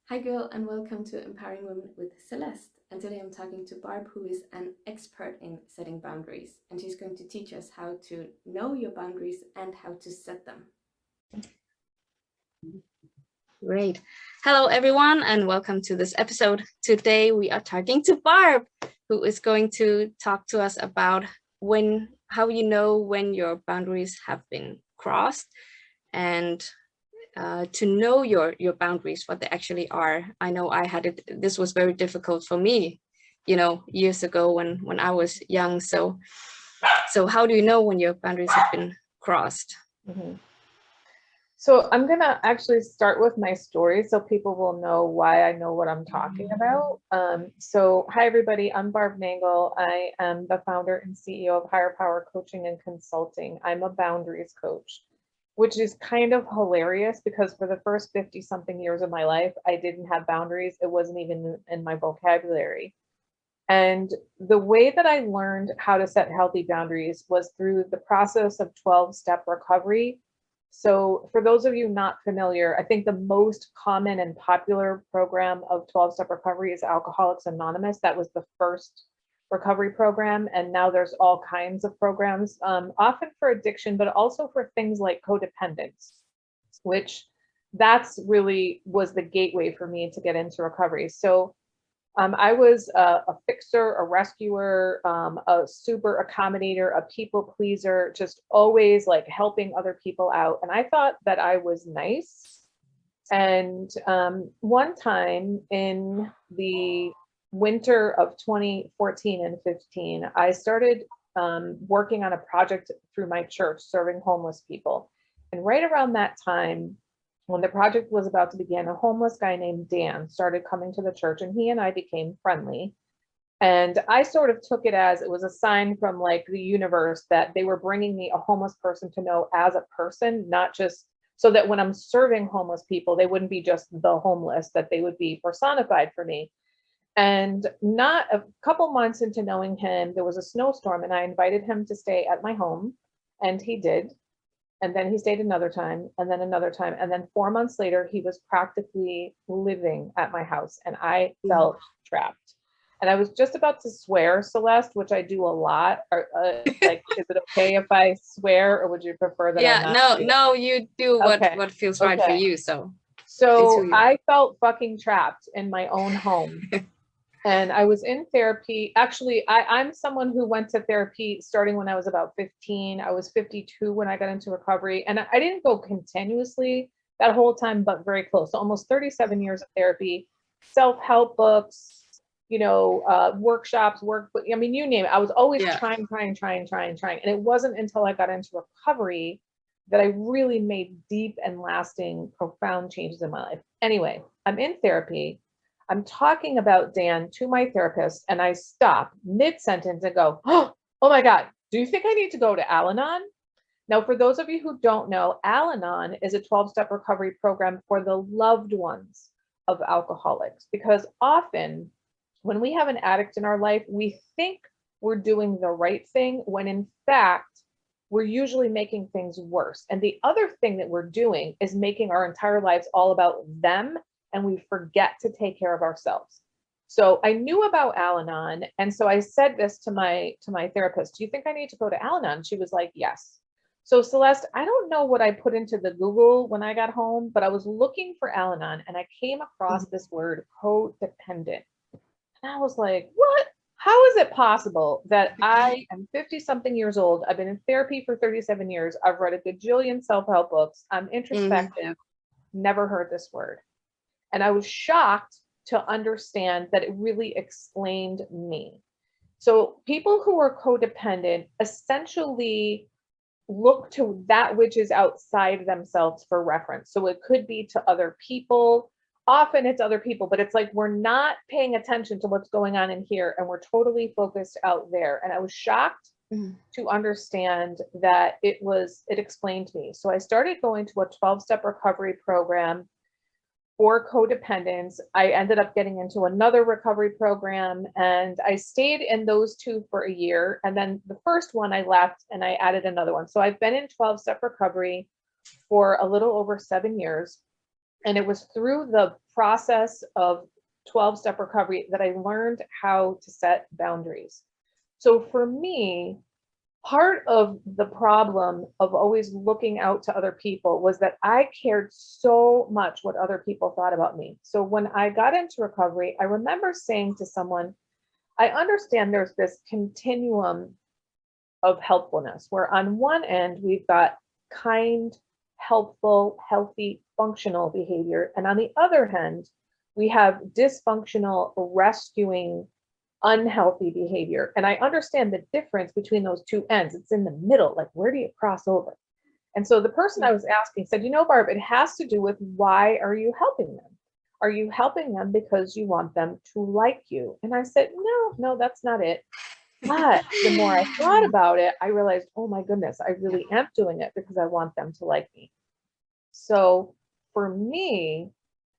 Hi, girl, and welcome to Empowering Women with Celeste. And today I'm talking to Barb, who is an expert in setting boundaries, and she's going to teach us how to know your boundaries and how to set them. Great. Hello, everyone, and welcome to this episode. Today, we are talking to Barb, who is going to talk to us about how you know when your boundaries have been crossed, and to know your boundaries, what they actually are. I know I had it. This was very difficult for me, years ago when I was young. So how do you know when your boundaries have been crossed? Mm-hmm. So I'm going to actually start with my story so people will know why I know what I'm talking about. Hi, everybody. I'm Barb Nangle. I am the founder and CEO of Higher Power Coaching and Consulting. I'm a boundaries coach, which is kind of hilarious because for the first 50 something years of my life, I didn't have boundaries. It wasn't even in my vocabulary. And the way that I learned how to set healthy boundaries was through the process of 12-step recovery. So for those of you not familiar, I think the most common and popular program of 12-step recovery is Alcoholics Anonymous. That was the first recovery program. And now there's all kinds of programs, often for addiction, but also for things like codependence, which that's really was the gateway for me to get into recovery. So I was a fixer, a rescuer, a super accommodator, a people pleaser, just always like helping other people out. And I thought that I was nice. And one time in the winter of 2014 and 15, I started working on a project through my church, serving homeless people. And right around that time, when the project was about to begin, a homeless guy named Dan started coming to the church, and he and I became friendly. And I sort of took it as it was a sign from like the universe that they were bringing me a homeless person to know as a person, not just so that when I'm serving homeless people, they wouldn't be just the homeless, that they would be personified for me. And not a couple months into knowing him, there was a snowstorm, and I invited him to stay at my home, and he did. And then he stayed another time, and then another time. And then 4 months later, he was practically living at my house, and I felt trapped. And I was just about to swear, Celeste, which I do a lot. Like, is it okay if I swear, or would you prefer that I not? No, you do what feels right for you. So I felt fucking trapped in my own home. And I was in therapy. Actually, I'm someone who went to therapy starting when I was about 15. I was 52 when I got into recovery. And I didn't go continuously that whole time, but very close. So almost 37 years of therapy, self-help books, workshops, I mean, you name it. I was always trying. And it wasn't until I got into recovery that I really made deep and lasting, profound changes in my life. Anyway, I'm in therapy. I'm talking about Dan to my therapist, and I stop mid-sentence and go, oh my God, do you think I need to go to Al-Anon? Now, for those of you who don't know, Al-Anon is a 12-step recovery program for the loved ones of alcoholics, because often when we have an addict in our life, we think we're doing the right thing when in fact, we're usually making things worse. And the other thing that we're doing is making our entire lives all about them, and we forget to take care of ourselves. So I knew about Al-Anon, and so I said this to my therapist. Do you think I need to go to Al-Anon? She was like, yes. So Celeste, I don't know what I put into the Google when I got home, but I was looking for Al-Anon, and I came across this word, codependent. And I was like, what? How is it possible that I am 50 something years old? I've been in therapy for 37 years. I've read a gajillion self-help books. I'm introspective. Never heard this word. And I was shocked to understand that it really explained me. So people who are codependent essentially look to that which is outside themselves for reference. So it could be to other people. Often it's other people, but it's like we're not paying attention to what's going on in here, and we're totally focused out there. And I was shocked to understand that it explained me. So I started going to a 12-step recovery program for codependence. I ended up getting into another recovery program, and I stayed in those two for a year. And then the first one I left and I added another one. So I've been in 12-step recovery for a little over 7 years. And it was through the process of 12-step recovery that I learned how to set boundaries. So for me, part of the problem of always looking out to other people was that I cared so much what other people thought about me. So when I got into recovery, I remember saying to someone, I understand there's this continuum of helpfulness where on one end, we've got kind, helpful, healthy, functional behavior. And on the other hand, we have dysfunctional, rescuing, unhealthy behavior. And I understand the difference between those two ends. It's in the middle. Like, where do you cross over? And so the person I was asking said, Barb, it has to do with why are you helping them? Are you helping them because you want them to like you? And I said, no, that's not it. But the more I thought about it, I realized, oh my goodness, I really am doing it because I want them to like me. So for me,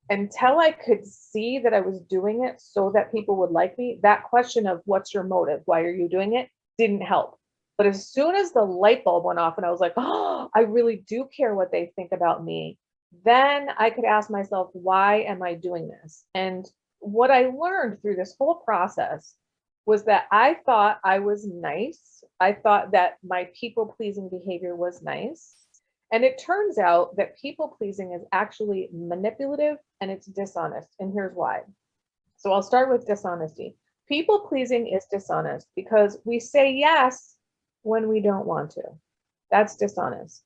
until I could see that I was doing it so that people would like me, that question of what's your motive? Why are you doing it? Didn't help. But as soon as the light bulb went off and I was like, oh, I really do care what they think about me, then I could ask myself, why am I doing this? And what I learned through this whole process was that I thought I was nice. I thought that my people-pleasing behavior was nice. And it turns out that people-pleasing is actually manipulative and it's dishonest. And here's why. So I'll start with dishonesty. People-pleasing is dishonest because we say yes when we don't want to. That's dishonest.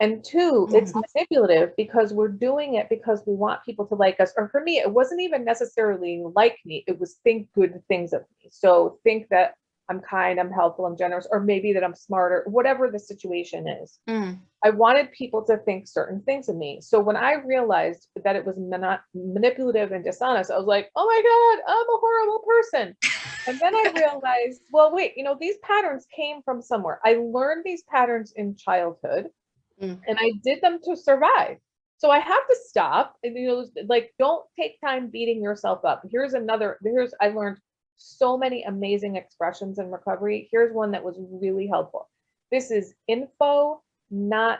And two, it's manipulative because we're doing it because we want people to like us. Or for me, it wasn't even necessarily like me. It was think good things of me. So think that I'm kind, I'm helpful, I'm generous, or maybe that I'm smarter, whatever the situation is. I wanted people to think certain things of me. So when I realized that it was manipulative and dishonest, I was like, oh my God, I'm a horrible person. And then I realized, well, wait, these patterns came from somewhere. I learned these patterns in childhood. And I did them to survive. So I have to stop and, don't take time beating yourself up. I learned so many amazing expressions in recovery. Here's one that was really helpful. This is info, not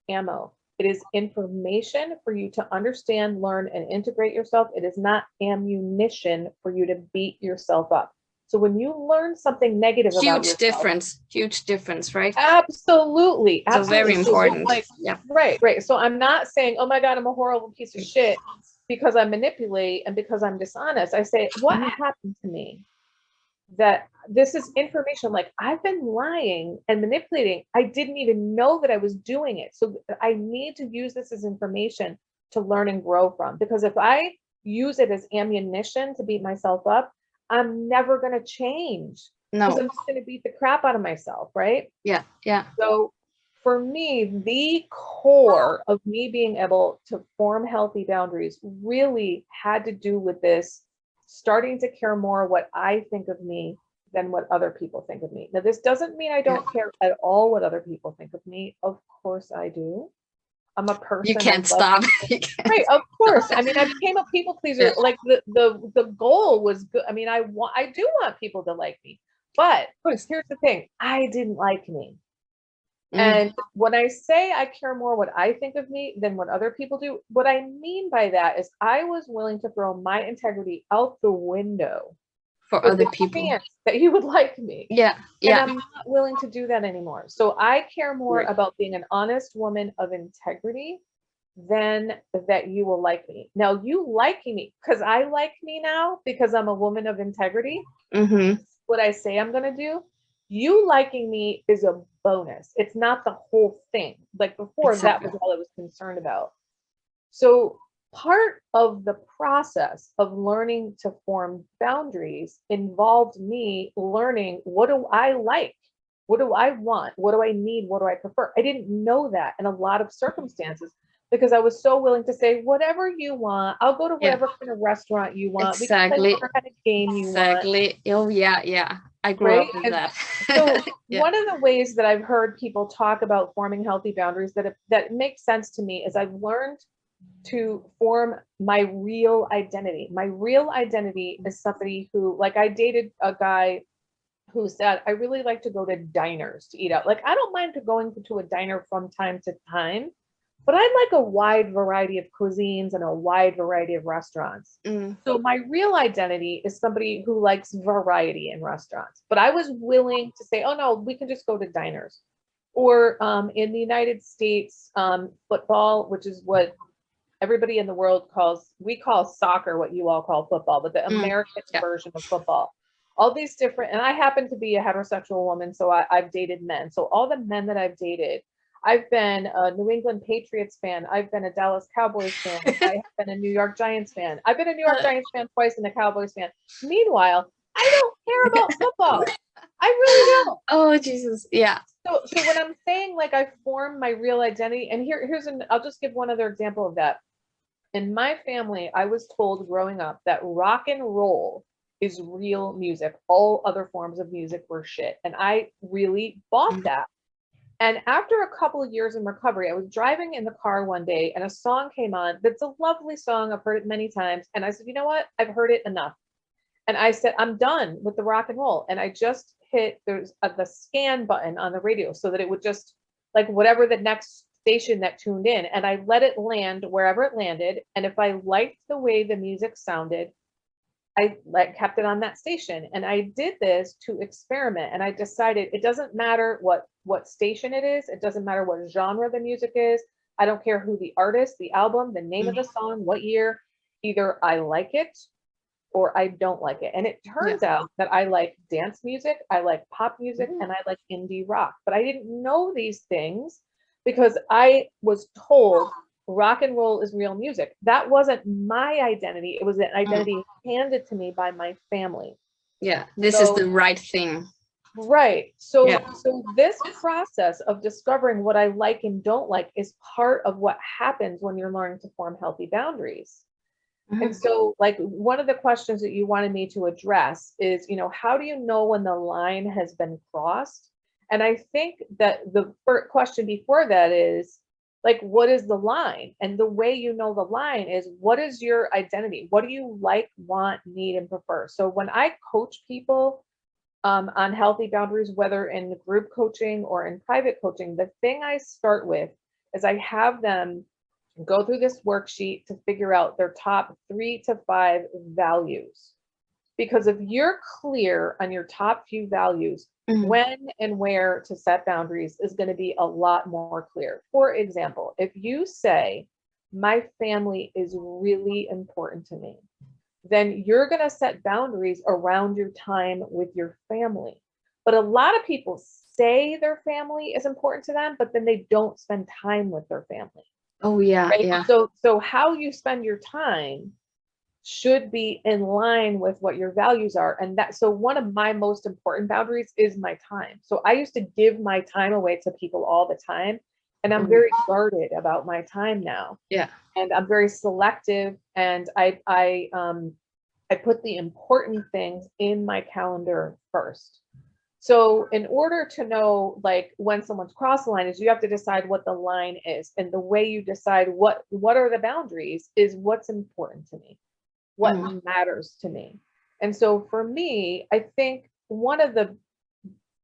ammo. It is information for you to understand, learn, and integrate yourself. It is not ammunition for you to beat yourself up. So when you learn something negative about yourself, huge difference, right? Absolutely. So very important. So right. So I'm not saying, oh my God, I'm a horrible piece of shit because I manipulate and because I'm dishonest. I say, what happened to me? That this is information, like I've been lying and manipulating. I didn't even know that I was doing it. So I need to use this as information to learn and grow from, because if I use it as ammunition to beat myself up, I'm never going to change. No, because I'm just going to beat the crap out of myself, right? Yeah. So for me, the core of me being able to form healthy boundaries really had to do with this starting to care more what I think of me than what other people think of me. Now, this doesn't mean I don't care at all what other people think of me. Of course I do. I'm a person. You can't stop. Right, of course. I mean, I became a people pleaser. Like the goal was good. I mean, I do want people to like me, but here's the thing: I didn't like me. And when I say I care more what I think of me than what other people do, what I mean by that is I was willing to throw my integrity out the window for other people that you would like me. Yeah. And I'm not willing to do that anymore. So I care more about being an honest woman of integrity than that you will like me. Now, you liking me because I like me now because I'm a woman of integrity. What I say I'm going to do, you liking me is a bonus. It's not the whole thing. Like before, that was all I was concerned about. So part of the process of learning to form boundaries involved me learning, what do I like? What do I want? What do I need? What do I prefer? I didn't know that in a lot of circumstances because I was so willing to say, whatever you want, I'll go to whatever kind of restaurant you want. Exactly. We can play whatever kind of game you want. Oh, yeah. I grew up with that. So one of the ways that I've heard people talk about forming healthy boundaries that makes sense to me is I've learned to form my real identity. My real identity is somebody who, like, I dated a guy who said, I really like to go to diners to eat out. Like, I don't mind going to a diner from time to time, but I like a wide variety of cuisines and a wide variety of restaurants. So my real identity is somebody who likes variety in restaurants. But I was willing to say, oh no, we can just go to diners. Or in the United States, football, which is what everybody in the world we call soccer what you all call football, but the American version of football. All these different, and I happen to be a heterosexual woman, so I've dated men. So all the men that I've dated, I've been a New England Patriots fan. I've been a Dallas Cowboys fan. I have been a New York Giants fan. I've been a New York Giants fan twice and a Cowboys fan. Meanwhile, I don't care about football. I really don't. Oh, Jesus. Yeah. So when I'm saying like I formed my real identity, and I'll just give one other example of that. In my family, I was told growing up that rock and roll is real music. All other forms of music were shit. And I really bought that. And after a couple of years in recovery, I was driving in the car one day and a song came on that's a lovely song. I've heard it many times. And I said, you know what? I've heard it enough. And I said, I'm done with the rock and roll. And I just hit the scan button on the radio so that it would just like whatever the next station that tuned in. And I let it land wherever it landed. And if I liked the way the music sounded, I kept it on that station. And I did this to experiment. And I decided it doesn't matter what station it is. It doesn't matter what genre the music is. I don't care who the artist, the album, the name of the song, what year. Either I like it or I don't like it. And it turns out that I like dance music, I like pop music, and I like indie rock. But I didn't know these things because I was told rock and roll is real music. That wasn't my identity. It was an identity handed to me by my family. Yeah, this is the right thing. Right. So this process of discovering what I like and don't like is part of what happens when you're learning to form healthy boundaries. And so like one of the questions that you wanted me to address is, how do you know when the line has been crossed? And I think that the first question before that is, like, what is the line? And the way you know the line is, what is your identity? What do you like, want, need, and prefer? So when I coach people on healthy boundaries, whether in group coaching or in private coaching, the thing I start with is I have them go through this worksheet to figure out their top 3 to 5 values. Because if you're clear on your top few values, when and where to set boundaries is going to be a lot more clear. For example, if you say, my family is really important to me, then you're going to set boundaries around your time with your family. But a lot of people say their family is important to them, but then they don't spend time with their family. Oh, yeah. Right? Yeah. So how you spend your time should be in line with what your values are. And so one of my most important boundaries is my time. So I used to give my time away to people all the time. And I'm very guarded about my time now. Yeah. And I'm very selective. And I put the important things in my calendar first. So in order to know like when someone's crossed the line is you have to decide what the line is. And the way you decide what are the boundaries is what's important to me. What matters to me. And so for me, I think one of the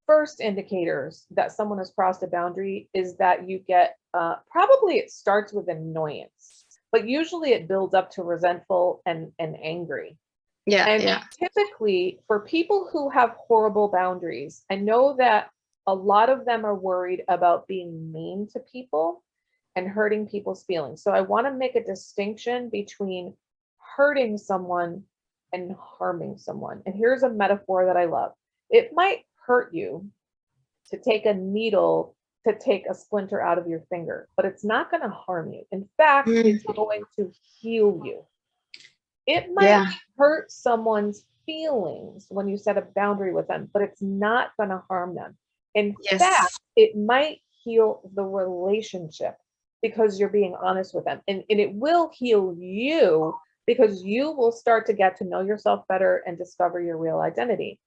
first indicators that someone has crossed a boundary is that you get, probably it starts with annoyance, but usually it builds up to resentful and angry. Yeah. And typically for people who have horrible boundaries, I know that a lot of them are worried about being mean to people and hurting people's feelings. So I want to make a distinction between hurting someone and harming someone. And here's a metaphor that I love. It might hurt you to take a needle to take a splinter out of your finger, but it's not going to harm you. In fact, it's going to heal you. It might hurt someone's feelings when you set a boundary with them, but it's not going to harm them. In fact, it might heal the relationship because you're being honest with them. And it will heal you because you will start to get to know yourself better and discover your real identity.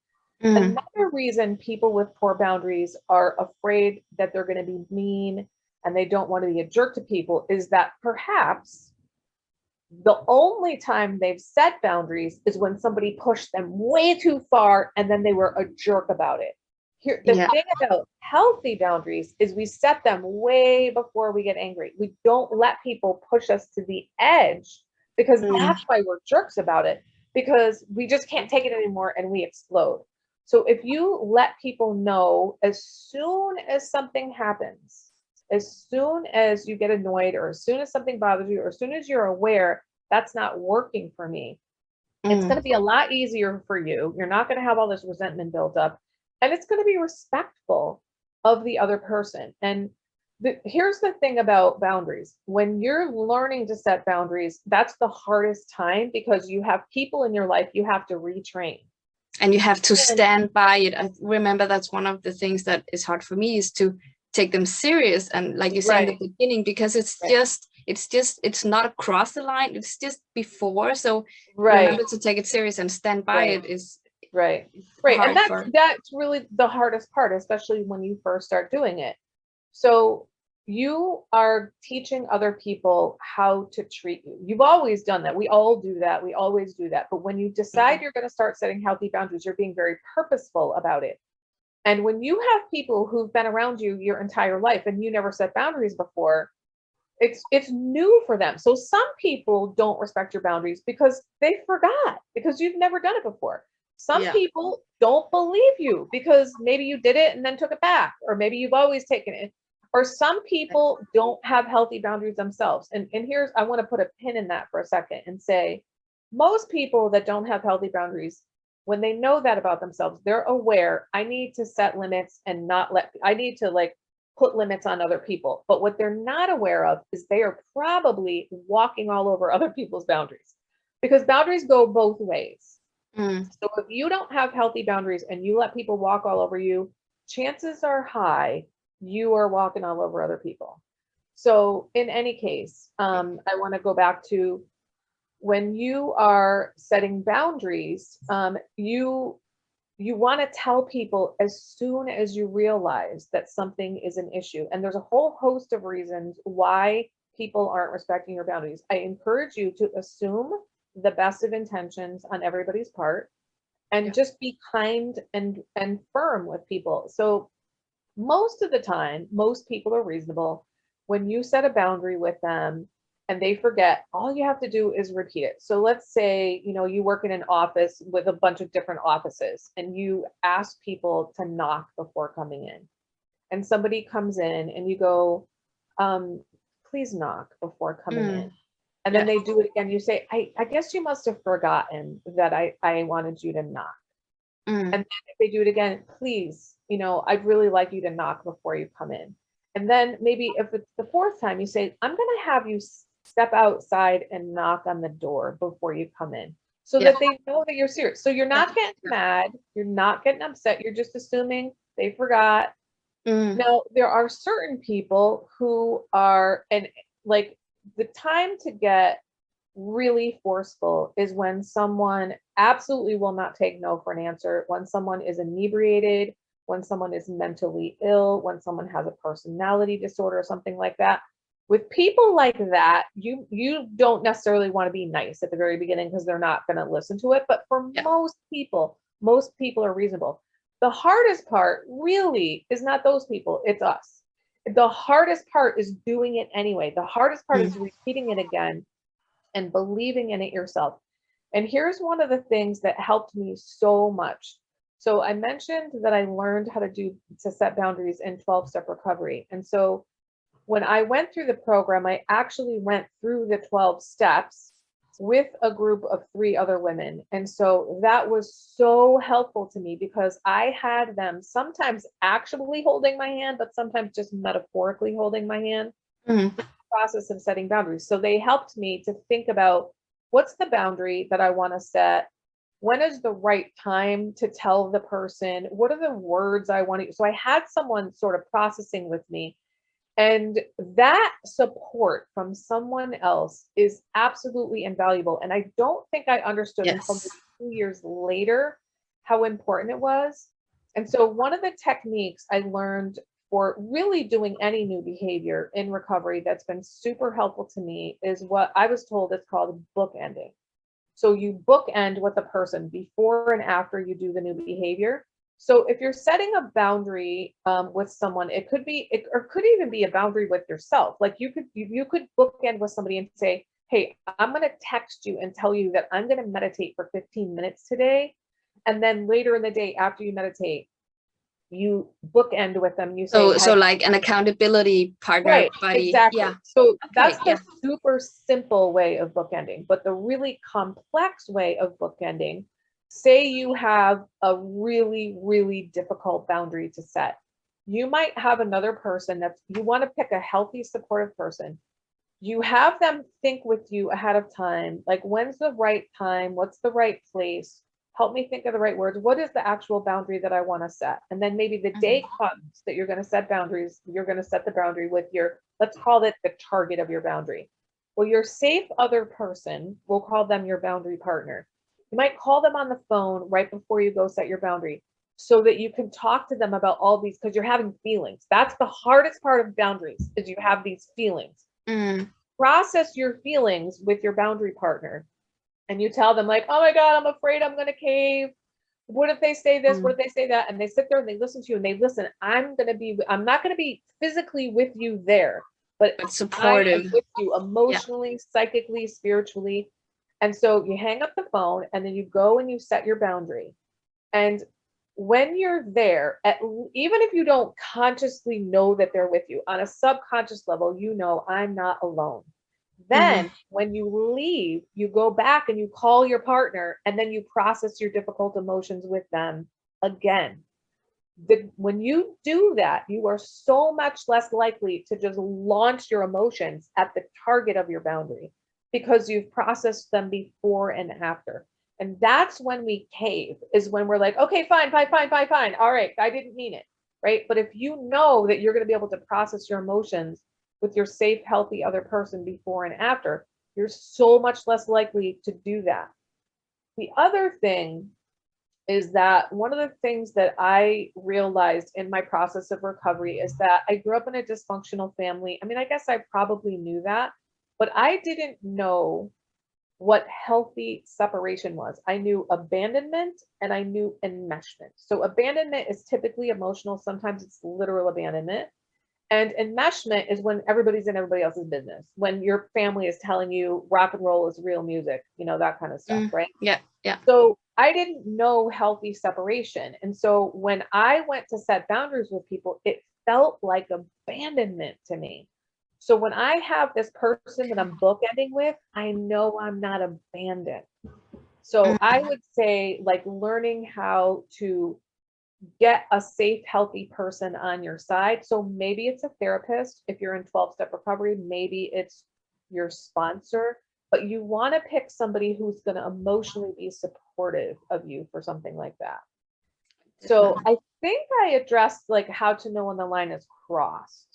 Another reason people with poor boundaries are afraid that they're going to be mean and they don't want to be a jerk to people is that perhaps the only time they've set boundaries is when somebody pushed them way too far and then they were a jerk about it. Here, the thing about healthy boundaries is we set them way before we get angry. We don't let people push us to the edge, because that's why we're jerks about it, because we just can't take it anymore and we explode. So if you let people know as soon as something happens, as soon as you get annoyed, or as soon as something bothers you, or as soon as you're aware that's not working for me, it's going to be a lot easier for you. You're not going to have all this resentment built up, and it's going to be respectful of the other person. And here's the thing about boundaries. When you're learning to set boundaries, that's the hardest time, because you have people in your life you have to retrain. And you have to stand by it. I remember that's one of the things that is hard for me, is to take them serious. And like you said in the beginning, because it's not across the line, it's just before. So remember to take it serious and stand by it is right. And that's really the hardest part, especially when you first start doing it. So you are teaching other people how to treat you. You've always done that. We all do that. We always do that. But when you decide you're going to start setting healthy boundaries, you're being very purposeful about it. And when you have people who've been around you your entire life and you never set boundaries before, it's new for them. So some people don't respect your boundaries because they forgot, because you've never done it before. Some people don't believe you because maybe you did it and then took it back, or maybe you've always taken it. Or some people don't have healthy boundaries themselves. And here's, I want to put a pin in that for a second and say, most people that don't have healthy boundaries, when they know that about themselves, they're aware, I need to set limits and I need to like put limits on other people. But what they're not aware of is they are probably walking all over other people's boundaries, because boundaries go both ways. So if you don't have healthy boundaries and you let people walk all over you, chances are high you are walking all over other people. So in any case, I want to go back to, when you are setting boundaries, you want to tell people as soon as you realize that something is an issue. And there's a whole host of reasons why people aren't respecting your boundaries. I encourage you to assume the best of intentions on everybody's part, and just be kind and firm with people. So most of the time, most people are reasonable. When you set a boundary with them and they forget, all you have to do is repeat it. So let's say, you work in an office with a bunch of different offices, and you ask people to knock before coming in. And somebody comes in and you go, please knock before coming in. And then they do it again. You say, I guess you must have forgotten that I wanted you to knock. And then if they do it again, please, I'd really like you to knock before you come in. And then maybe if it's the fourth time, you say, I'm going to have you step outside and knock on the door before you come in, so that they know that you're serious. So you're not getting mad. You're not getting upset. You're just assuming they forgot. Now, there are certain people who are, and like, the time to get really forceful is when someone absolutely will not take no for an answer, when someone is inebriated, when someone is mentally ill, when someone has a personality disorder or something like that. With people like that, you don't necessarily want to be nice at the very beginning, because they're not going to listen to it. But for most people are reasonable. The hardest part really is not those people, it's us. The hardest part is doing it anyway. The hardest part is repeating it again and believing in it yourself. And here's one of the things that helped me so much. So I mentioned that I learned how to set boundaries in 12-step recovery. And so when I went through the program, I actually went through the 12 steps with a group of 3 other women. And so that was so helpful to me, because I had them sometimes actually holding my hand, but sometimes just metaphorically holding my hand in the process of setting boundaries. So they helped me to think about, what's the boundary that I want to set? When is the right time to tell the person? What are the words I want to use? So I had someone sort of processing with me. And that support from someone else is absolutely invaluable. And I don't think I understood until 2 years later how important it was. And so one of the techniques I learned for really doing any new behavior in recovery that's been super helpful to me is what I was told is called bookending. So you bookend with a person before and after you do the new behavior. So if you're setting a boundary with someone, it could even be a boundary with yourself. Like you could bookend with somebody and say, hey, I'm going to text you and tell you that I'm going to meditate for 15 minutes today. And then later in the day, after you meditate, you bookend with them. You say, so like an accountability partner, right, buddy. exactly. Yeah. So Okay, that's the super simple way of bookending. But the really complex way of bookending, say you have a really, really difficult boundary to set. You might have another person you want to pick a healthy, supportive person. You have them think with you ahead of time, like when's the right time? What's the right place? Help me think of the right words. What is the actual boundary that I want to set? And then maybe the day comes that you're going to set boundaries. You're going to set the boundary with let's call it the target of your boundary. Well, your safe other person, we'll call them your boundary partner. You might call them on the phone right before you go set your boundary so that you can talk to them about all these, because you're having feelings. That's the hardest part of boundaries, is you have these feelings. Process your feelings with your boundary partner. And you tell them like, oh my God, I'm afraid I'm going to cave. What if they say this? What if they say that? And they sit there and they listen to you and they listen. I'm not going to be physically with you there, but supportive. I am with you emotionally, psychically, spiritually. And so you hang up the phone and then you go and you set your boundary. And when you're there, even if you don't consciously know that they're with you, on a subconscious level, you know, I'm not alone. Then when you leave, you go back and you call your partner and then you process your difficult emotions with them again. When you do that, you are so much less likely to just launch your emotions at the target of your boundary because you've processed them before and after. And that's when we cave, is when we're like, okay, fine. All right, I didn't mean it, right? But if you know that you're going to be able to process your emotions with your safe, healthy other person before and after, you're so much less likely to do that. The other thing is that one of the things that I realized in my process of recovery is that I grew up in a dysfunctional family. I mean, I guess I probably knew that, but I didn't know what healthy separation was. I knew abandonment and I knew enmeshment. So abandonment is typically emotional. Sometimes it's literal abandonment. And enmeshment is when everybody's in everybody else's business, when your family is telling you rock and roll is real music, you know, that kind of stuff, right? Yeah. So I didn't know healthy separation. And so when I went to set boundaries with people, it felt like abandonment to me. So when I have this person that I'm bookending with, I know I'm not abandoned. So I would say, like, learning how to get a safe, healthy person on your side. So maybe it's a therapist. If you're in 12-step recovery, maybe it's your sponsor, but you want to pick somebody who's going to emotionally be supportive of you for something like that. So I think I addressed like how to know when the line is crossed.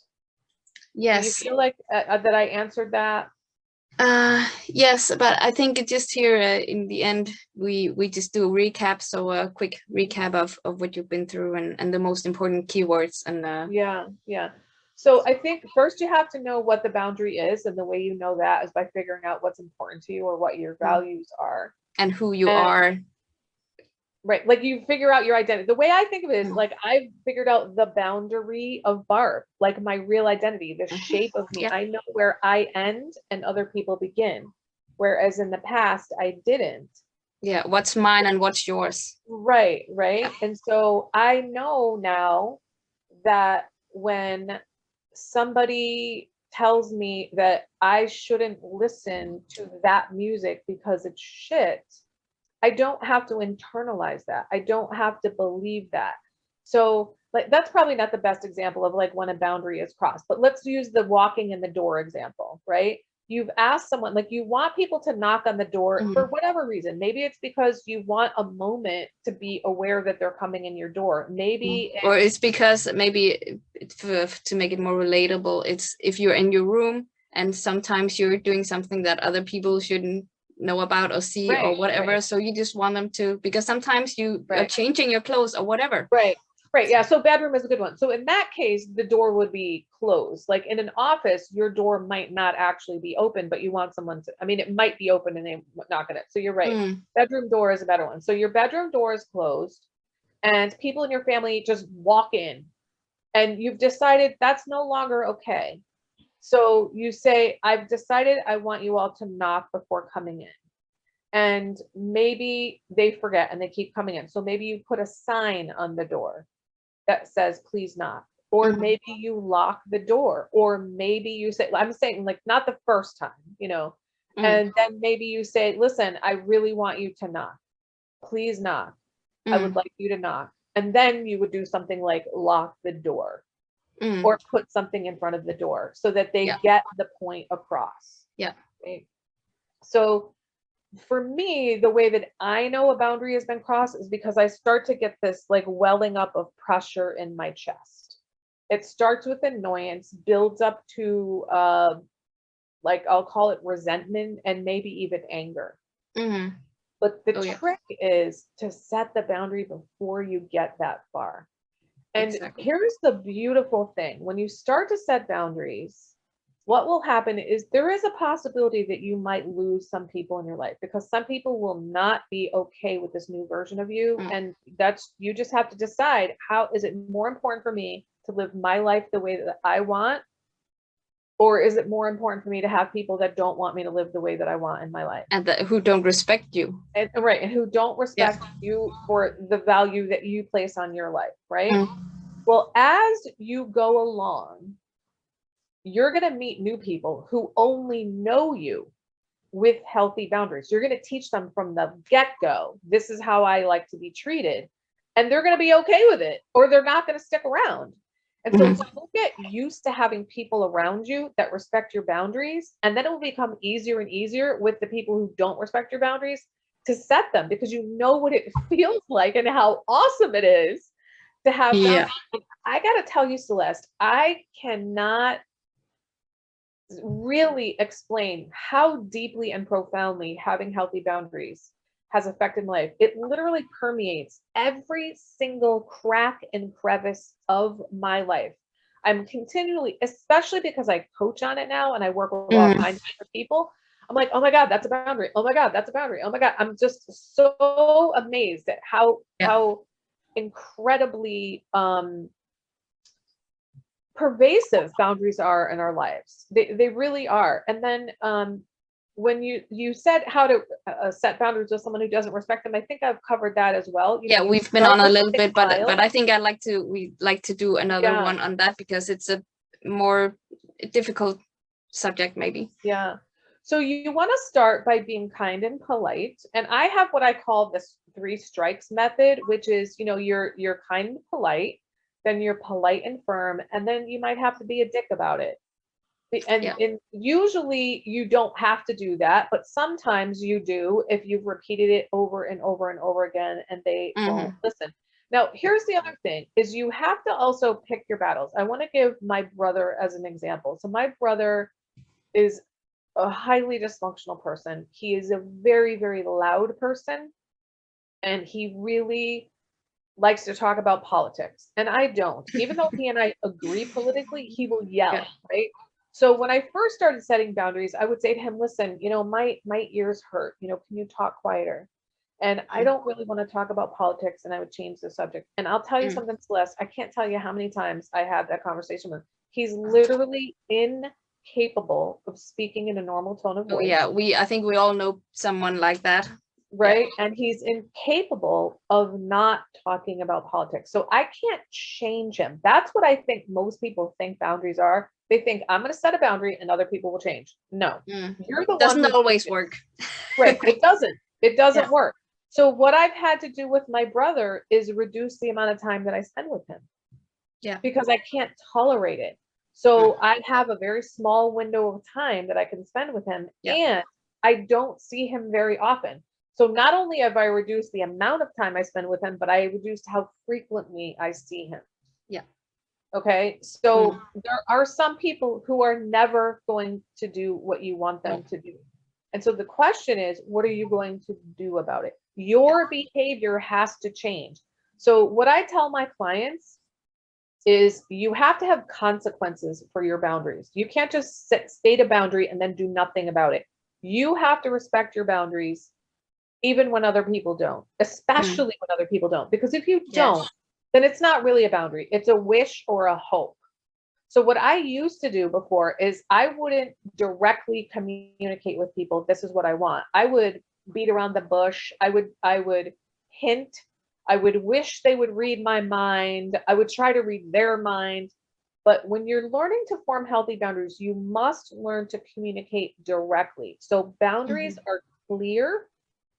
Yes. Do you feel like that I answered that? Yes, but I think it just here in the end we just do a recap, so a quick recap of what you've been through and the most important keywords. And yeah. So I think first you have to know what the boundary is, and the way you know that is by figuring out what's important to you or what your values are and who you are. Right, like you figure out your identity. The way I think of it is like I've figured out the boundary of Barb, like my real identity, the shape of me. I know where I end and other people begin, whereas in the past I didn't. Yeah, what's mine and what's yours. Right. And so I know now that when somebody tells me that I shouldn't listen to that music because it's shit, I don't have to internalize that. I don't have to believe that. So like that's probably not the best example of like when a boundary is crossed, but let's use the walking in the door example, right? You've asked someone, like you want people to knock on the door for whatever reason. Maybe it's because you want a moment to be aware that they're coming in your door. Maybe or it's because maybe to make it more relatable, it's if you're in your room and sometimes you're doing something that other people shouldn't know about or see or whatever, so you just want them to, because sometimes you are changing your clothes or whatever. Right. Yeah. So bedroom is a good one. So in that case, the door would be closed. Like in an office, your door might not actually be open, but you want someone to, I mean, it might be open and they knock on it. So you're right. Bedroom door is a better one. So your bedroom door is closed. and people in your family just walk in, and you've decided that's no longer okay. So you say, I've decided I want you all to knock before coming in. And maybe they forget and they keep coming in. So maybe you put a sign on the door that says, please knock. Or maybe you lock the door. Or maybe you say, I'm saying like not the first time, you know, and then maybe you say, listen, I really want you to knock. Please knock. I would like you to knock. And then you would do something like lock the door or put something in front of the door so that they get the point across. Yeah. Okay? So for me, the way that I know a boundary has been crossed is because I start to get this like welling up of pressure in my chest. It starts with annoyance, builds up to like I'll call it resentment and maybe even anger. But the trick is to set the boundary before you get that far. And here's the beautiful thing. When you start to set boundaries, what will happen is there is a possibility that you might lose some people in your life because some people will not be okay with this new version of you. And that's, you just have to decide, how is it more important for me to live my life the way that I want? Or is it more important for me to have people that don't want me to live the way that I want in my life? And who don't respect you. And who don't respect you for the value that you place on your life, right? Well, as you go along, you're going to meet new people who only know you with healthy boundaries. You're going to teach them from the get-go, this is how I like to be treated. And they're going to be okay with it, or they're not going to stick around. And so you'll get used to having people around you that respect your boundaries. And then it will become easier and easier with the people who don't respect your boundaries to set them, because you know what it feels like and how awesome it is to have boundaries. I got to tell you, Celeste, I cannot really explain how deeply and profoundly having healthy boundaries has affected my life. It literally permeates every single crack and crevice of my life. I'm continually, especially because I coach on it now and I work with all kinds of people. I'm like, oh my God, that's a boundary. Oh my God, that's a boundary. Oh my God. I'm just so amazed at how incredibly pervasive boundaries are in our lives. They really are. And then when you said how to set boundaries with someone who doesn't respect them, I think I've covered that as well. You know, we've been on a little bit, but I think we'd like to do another one on that, because it's a more difficult subject maybe. Yeah. So you want to start by being kind and polite. And I have what I call this 3 strikes method, which is, you know, you're kind and polite, then you're polite and firm, and then you might have to be a dick about it. And usually you don't have to do that, but sometimes you do if you've repeated it over and over and over again and they won't listen. Now, here's the other thing, is you have to also pick your battles. I want to give my brother as an example. So my brother is a highly dysfunctional person. He is a very, very loud person, and he really likes to talk about politics. And I don't. Even though he and I agree politically, he will yell, right? So when I first started setting boundaries, I would say to him, listen, you know, my ears hurt, you know, can you talk quieter? And I don't really want to talk about politics, and I would change the subject. And I'll tell you something, Celeste, I can't tell you how many times I had that conversation with him. He's literally incapable of speaking in a normal tone of voice. I think we all know someone like that. Right. And he's incapable of not talking about politics. So I can't change him. That's what I think most people think boundaries are. They think I'm going to set a boundary and other people will change. No, you're the one. Doesn't always work. Right. It doesn't. It doesn't work. So what I've had to do with my brother is reduce the amount of time that I spend with him. Yeah. Because I can't tolerate it. So I have a very small window of time that I can spend with him, and I don't see him very often. So not only have I reduced the amount of time I spend with him, but I reduced how frequently I see him. Yeah. Okay. So there are some people who are never going to do what you want them to do. And so the question is, what are you going to do about it? Your behavior has to change. So what I tell my clients is you have to have consequences for your boundaries. You can't just state a boundary and then do nothing about it. You have to respect your boundaries even when other people don't, especially when other people don't. Because if you don't, then it's not really a boundary. It's a wish or a hope. So what I used to do before is I wouldn't directly communicate with people, this is what I want. I would beat around the bush. I would hint. I would wish they would read my mind. I would try to read their mind. But when you're learning to form healthy boundaries, you must learn to communicate directly. So boundaries are clear,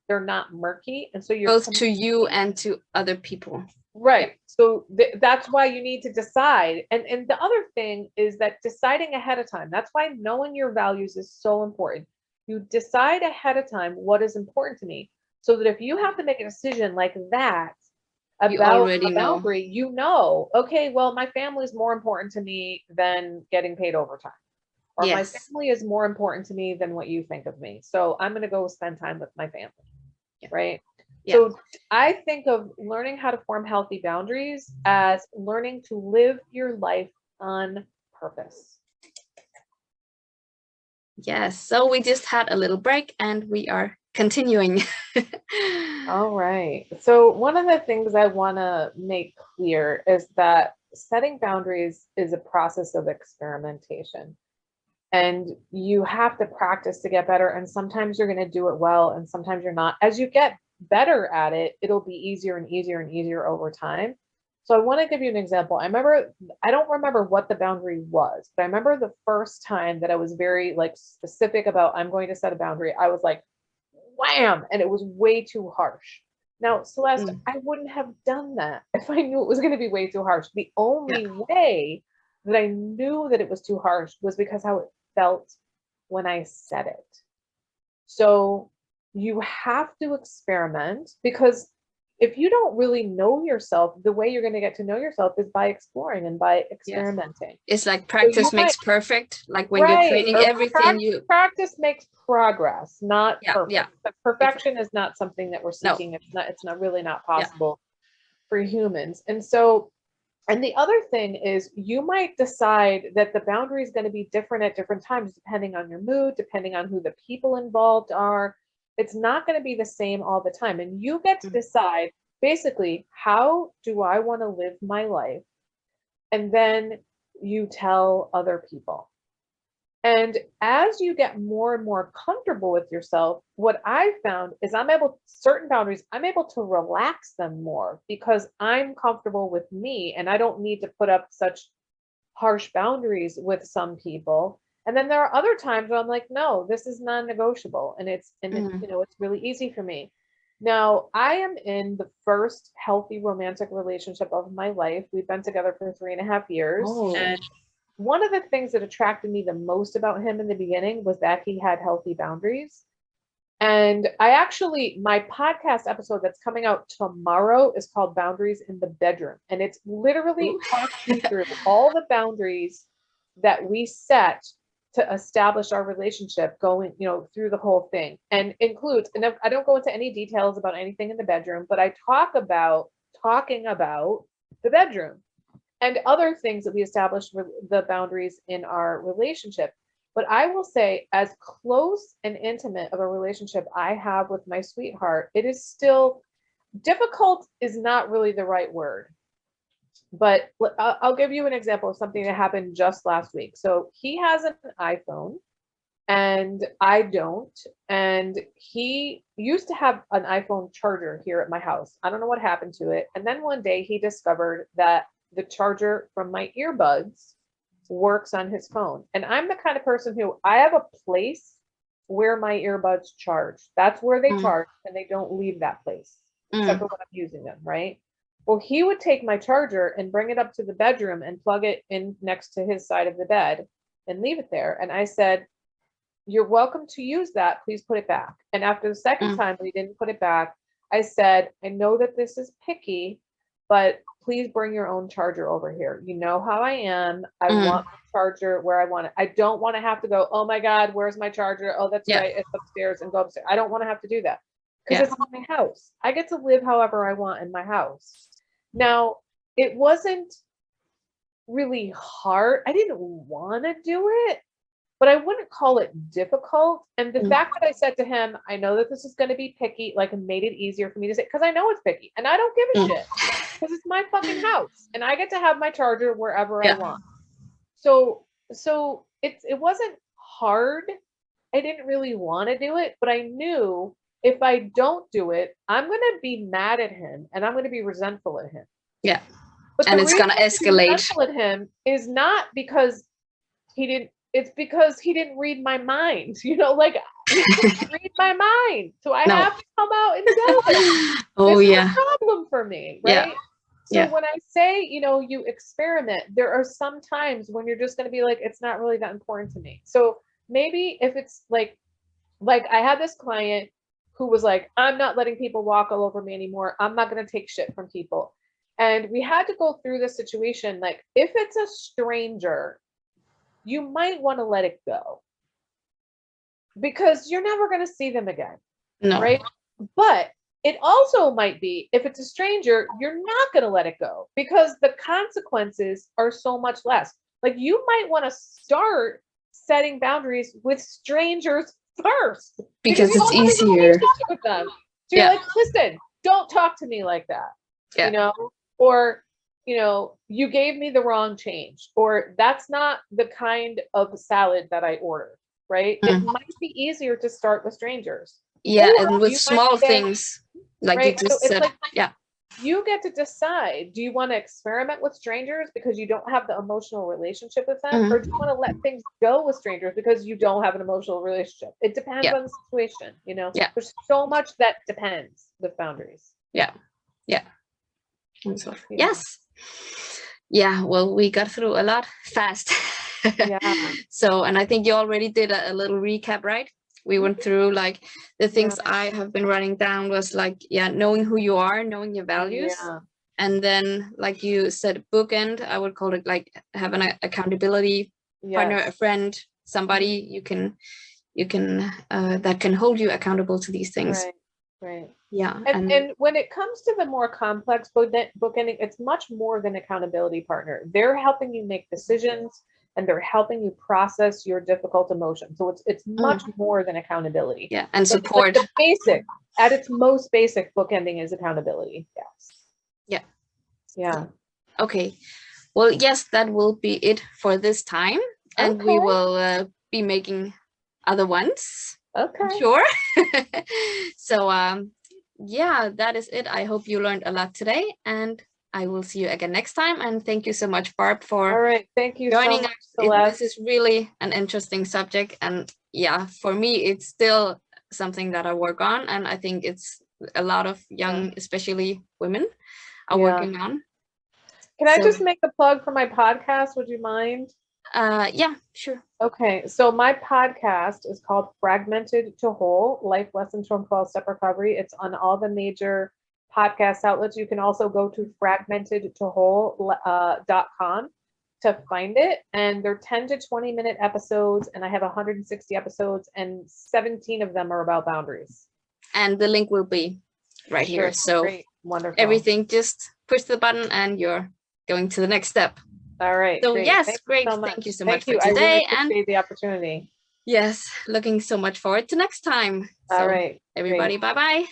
they're not murky. And so you're both to you and to other people. Right. So that's why you need to decide. And the other thing is that deciding ahead of time, that's why knowing your values is so important. You decide ahead of time what is important to me, so that if you have to make a decision like that about a boundary, you know, okay, well, my family is more important to me than getting paid overtime. Or my family is more important to me than what you think of me. So I'm going to go spend time with my family. Right. So I think of learning how to form healthy boundaries as learning to live your life on purpose. Yes. So we just had a little break and we are continuing. All right. So one of the things I want to make clear is that setting boundaries is a process of experimentation. And you have to practice to get better. And sometimes you're going to do it well, and sometimes you're not. As you get better at it, it'll be easier and easier and easier over time. So I want to give you an example. I don't remember what the boundary was, but I remember the first time that I was very like specific about, I'm going to set a boundary. I was like, wham, and it was way too harsh. Now, Celeste, I wouldn't have done that if I knew it was going to be way too harsh. The only way that I knew that it was too harsh was because how it felt when I said it. So you have to experiment, because if you don't really know yourself, the way you're going to get to know yourself is by exploring and by experimenting. It's like practice makes perfect. Like when you're training everything, practice makes progress, not perfect. But perfection is not something that we're seeking. No. It's not really not possible for humans. And so, and the other thing is, you might decide that the boundary is going to be different at different times, depending on your mood, depending on who the people involved are. It's not going to be the same all the time. And you get to decide, basically, how do I want to live my life? And then you tell other people. And as you get more and more comfortable with yourself, what I found is certain boundaries, I'm able to relax them more because I'm comfortable with me and I don't need to put up such harsh boundaries with some people. And then there are other times where I'm like, no, this is non-negotiable. And it's really easy for me. Now, I am in the first healthy romantic relationship of my life. We've been together for 3.5 years. And one of the things that attracted me the most about him in the beginning was that he had healthy boundaries. And my podcast episode that's coming out tomorrow is called Boundaries in the Bedroom. And it's literally talking through all the boundaries that we set to establish our relationship going, through the whole thing, and includes, and I don't go into any details about anything in the bedroom, but I talk about talking about the bedroom and other things that we established the boundaries in our relationship. But I will say, as close and intimate of a relationship I have with my sweetheart, it is still difficult, is not really the right word. But I'll give you an example of something that happened just last week. So he has an iPhone and I don't. And he used to have an iPhone charger here at my house. I don't know what happened to it. And then one day he discovered that the charger from my earbuds works on his phone. And I'm the kind of person who, I have a place where my earbuds charge. That's where they charge, and they don't leave that place except for when I'm using them, right? Well, he would take my charger and bring it up to the bedroom and plug it in next to his side of the bed and leave it there. And I said, you're welcome to use that. Please put it back. And after the second time when he didn't put it back, I said, I know that this is picky, but please bring your own charger over here. You know how I am. I want my charger where I want it. I don't want to have to go, oh my God, where's my charger? Oh, that's right. It's upstairs, and go upstairs. I don't want to have to do that because it's my house. I get to live however I want in my house. Now, it wasn't really hard. I didn't want to do it, but I wouldn't call it difficult. And the fact that I said to him, I know that this is going to be picky, like it made it easier for me to say, because I know it's picky and I don't give a shit because it's my fucking house and I get to have my charger wherever I want. So it wasn't hard. I didn't really want to do it, but I knew if I don't do it, I'm going to be mad at him and I'm going to be resentful at him. Yeah. But and it's going to escalate. Resentful at him is not because he didn't, it's because he didn't read my mind. You know, like he didn't read my mind. So I have to come out and tell him. Oh, this yeah. is a problem for me, right? So when I say, you know, you experiment, there are some times when you're just going to be like, it's not really that important to me. So maybe if it's like I had this client who was like, I'm not letting people walk all over me anymore. I'm not going to take shit from people. And we had to go through this situation. Like if it's a stranger, you might want to let it go because you're never going to see them again. No. Right. But it also might be, if it's a stranger, you're not going to let it go because the consequences are so much less. Like you might want to start setting boundaries with strangers first because it's easier with them. So you're like, listen, don't talk to me like that. You know, or, you know, you gave me the wrong change, or that's not the kind of salad that I ordered. Right. It might be easier to start with strangers. Yeah, and with small things, like you just said, you get to decide, do you want to experiment with strangers because you don't have the emotional relationship with them, or do you want to let things go with strangers because you don't have an emotional relationship? It depends on the situation, you know? There's so much that depends with boundaries. Yes. Yeah, well, we got through a lot fast. So, and I think you already did a little recap, right? We went through like the things I have been writing down was like, knowing who you are, knowing your values. And then like you said, bookend, I would call it like have an accountability partner, a friend, somebody you can that can hold you accountable to these things. Right. Yeah. And when it comes to the more complex bookending, it's much more than accountability partner. They're helping you make decisions and they're helping you process your difficult emotions. So it's much more than accountability. Yeah, and support. The basic, at its most basic, bookending is accountability. Yes. Yeah. Okay. Well, yes, that will be it for this time. And we will be making other ones. Okay. I'm sure. So, yeah, that is it. I hope you learned a lot today, and I will see you again next time. And thank you so much, Barb, for thank you joining so much, us. Celeste. This is really an interesting subject. And yeah, for me, it's still something that I work on. And I think it's a lot of young, especially women, are working on. Can I just make a plug for my podcast? Would you mind? Yeah, sure. Okay, so my podcast is called Fragmented to Whole, Life Lessons from 12-Step Recovery. It's on all the major podcast outlets. You can also go to fragmentedtowhole.com to find it. And they're 10 to 20 minute episodes, and I have 160 episodes, and 17 of them are about boundaries. And the link will be right here. So great. Wonderful. Everything, just push the button and you're going to the next step. All right. So yes, great. Thank you so much for today. I really appreciate the opportunity. Yes, looking so much forward to next time. All right. Everybody, bye-bye.